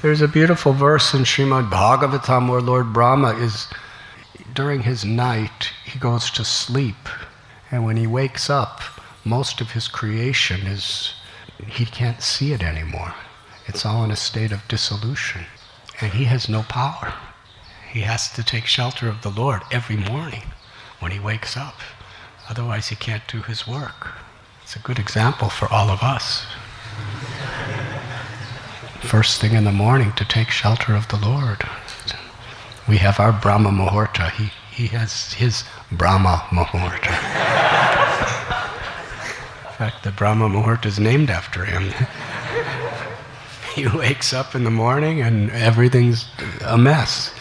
There's a beautiful verse in Srimad Bhagavatam where Lord Brahma is, during his night, he goes to sleep. And when he wakes up, most of his creation he can't see it anymore. It's all in a state of dissolution. And he has no power. He has to take shelter of the Lord every morning when he wakes up. Otherwise he can't do his work. It's a good example for all of us. First thing in the morning to take shelter of the Lord. We have our Brahma Muhurta. He has his Brahma Muhurta. In fact, the Brahma Muhurta is named after him. He wakes up in the morning and everything's a mess.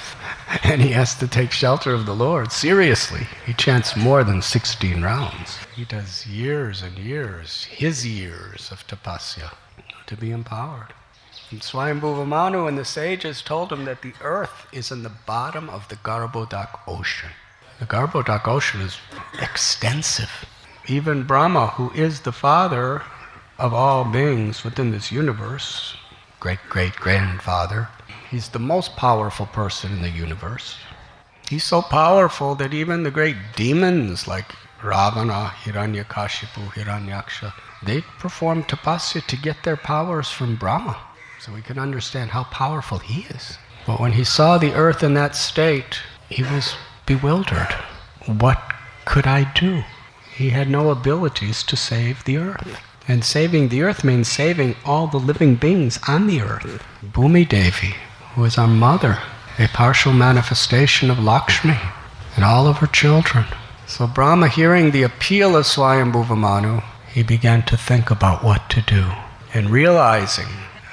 And he has to take shelter of the Lord. Seriously. He chants more than 16 rounds. He does years and years, his years of tapasya to be empowered. And Swayambhuva Manu and the sages told him that the earth is in the bottom of the Garbhodak ocean. The Garbhodak ocean is extensive. Even Brahma, who is the father of all beings within this universe, great-great-grandfather, he's the most powerful person in the universe. He's so powerful that even the great demons like Ravana, Hiranyakashipu, Hiranyaksha, they perform tapasya to get their powers from Brahma. So we can understand how powerful he is. But when he saw the earth in that state, he was bewildered. What could I do? He had no abilities to save the earth. And saving the earth means saving all the living beings on the earth. Bhumi Devi, who is our mother, a partial manifestation of Lakshmi and all of her children. So Brahma, hearing the appeal of Swayambhuva Manu, he began to think about what to do. And realizing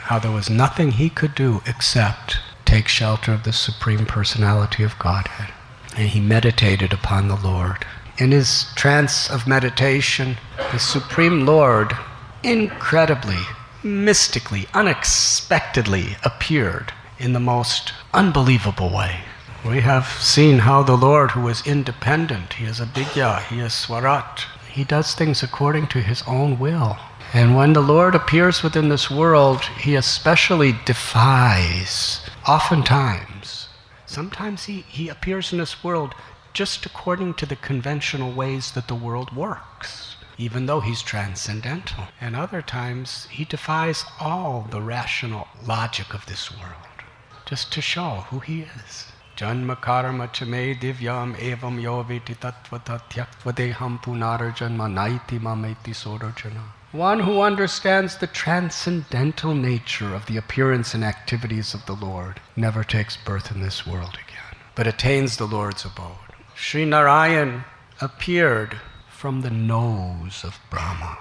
how there was nothing he could do except take shelter of the Supreme Personality of Godhead. And he meditated upon the Lord. In his trance of meditation, the Supreme Lord incredibly, mystically, unexpectedly appeared in the most unbelievable way. We have seen how the Lord, who is independent, he is abhidya, he is swarat, he does things according to his own will. And when the Lord appears within this world, he especially defies, oftentimes, sometimes he appears in this world just according to the conventional ways that the world works, even though he's transcendental. And other times, he defies all the rational logic of this world, just to show who he is. Janma karma chame divyam evam yoveti tattvata tyaktva punarjanma naiti mameti sorajana. One who understands the transcendental nature of the appearance and activities of the Lord never takes birth in this world again, but attains the Lord's abode. Sri Narayan appeared from the nose of Brahma.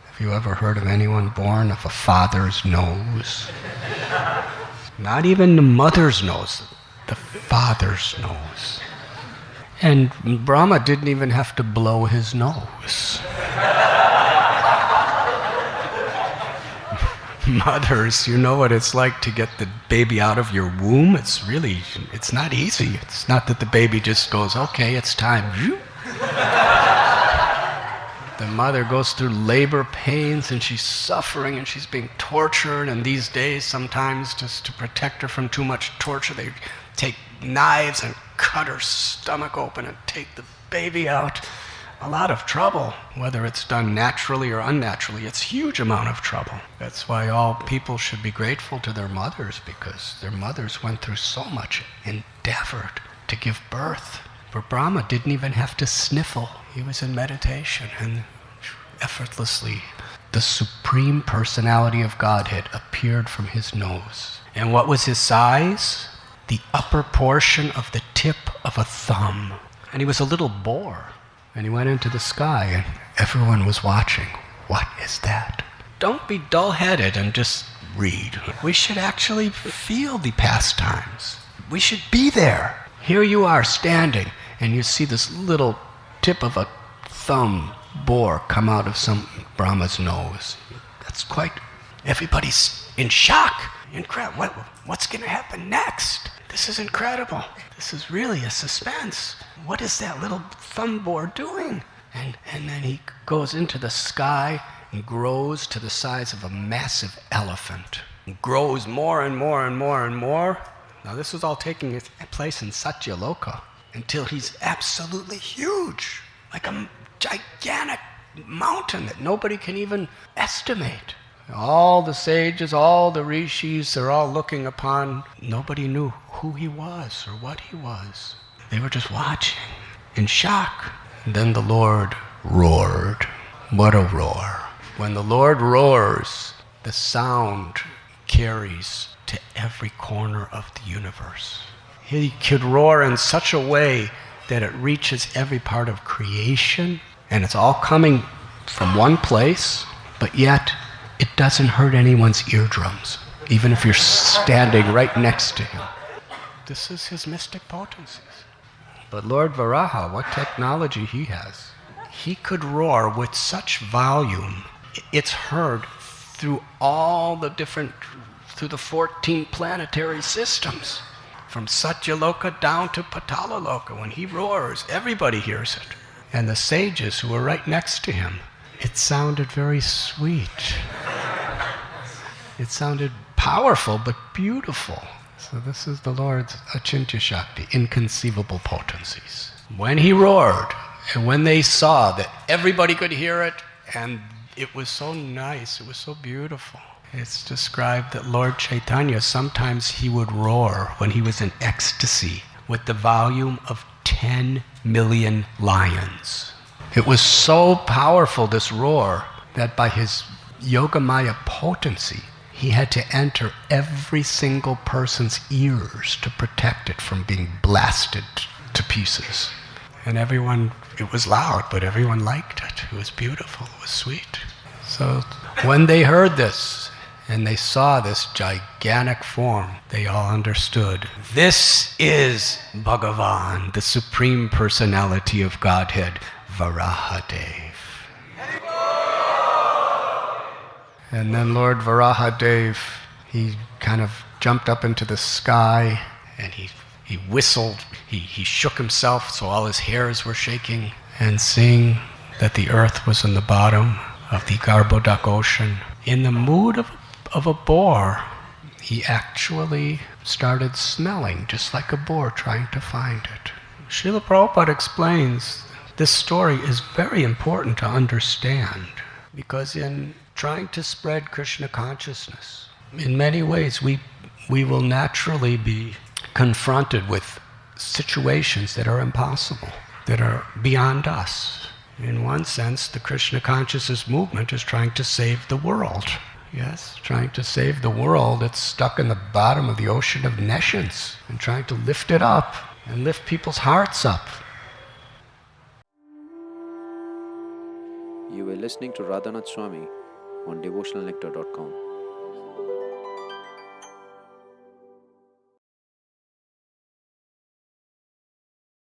Have you ever heard of anyone born of a father's nose? Not even the mother's nose, the father's nose. And Brahma didn't even have to blow his nose. Mothers, you know what it's like to get the baby out of your womb. It's not easy. It's not that the baby just goes, okay, it's time. The mother goes through labor pains and she's suffering and she's being tortured. And these days, sometimes just to protect her from too much torture, they take knives and cut her stomach open and take the baby out. A lot of trouble, whether it's done naturally or unnaturally. It's a huge amount of trouble. That's why all people should be grateful to their mothers, because their mothers went through so much endeavor to give birth. But Brahma didn't even have to sniffle. He was in meditation, and effortlessly the Supreme Personality of Godhead appeared from his nose. And what was his size? The upper portion of the tip of a thumb. And he was a little boar. And he went into the sky, and everyone was watching. What is that? Don't be dull-headed and just read. We should actually feel the pastimes. We should be there. Here you are standing, and you see this little tip of a thumb boar come out of some Brahma's nose. That's quite... Everybody's in shock. Incredible. What's going to happen next? This is incredible. This is really a suspense. What is that little thumb boar doing? And then he goes into the sky and grows to the size of a massive elephant. grows more and more and more and more. Now this is all taking place in satya loka until he's absolutely huge, like a gigantic mountain that nobody can even estimate. All the sages, all the rishis, they're all looking upon. Nobody knew who he was or what he was. They were just watching in shock. And then the Lord roared. What a roar. When the Lord roars, the sound carries to every corner of the universe. He could roar in such a way that it reaches every part of creation, and it's all coming from one place, but yet it doesn't hurt anyone's eardrums, even if you're standing right next to him. This is his mystic potencies. But Lord Varaha, what technology he has. He could roar with such volume, it's heard through all the different, through the 14 planetary systems. From satya loka down to patalaloka. When he roars, everybody hears it. And the sages who were right next to him, it sounded very sweet. It sounded powerful but beautiful. So this is the Lord's achintya shakti, inconceivable potencies. When he roared, and when they saw that everybody could hear it, and it was so nice, it was so beautiful. It's described that Lord Chaitanya, sometimes he would roar when he was in ecstasy with the volume of 10 million lions. It was so powerful, this roar, that by his yogamaya potency, he had to enter every single person's ears to protect it from being blasted to pieces. And everyone, it was loud, but everyone liked it. It was beautiful, it was sweet. So when they heard this, and they saw this gigantic form, they all understood. This is Bhagavan, the Supreme Personality of Godhead, Varahadev. And then Lord Varahadev, he kind of jumped up into the sky, and he whistled, he shook himself so all his hairs were shaking, and seeing that the earth was in the bottom of the Garbhodak ocean, in the mood of a boar, he actually started smelling just like a boar trying to find it. Srila Prabhupada explains this story is very important to understand, because in trying to spread Krishna consciousness, in many ways we will naturally be confronted with situations that are impossible, that are beyond us. In one sense, the Krishna consciousness movement is trying to save the world. Yes, trying to save the world that's stuck in the bottom of the ocean of nescience, and trying to lift it up and lift people's hearts up. You were listening to Radhanath Swami on devotionalnectar.com.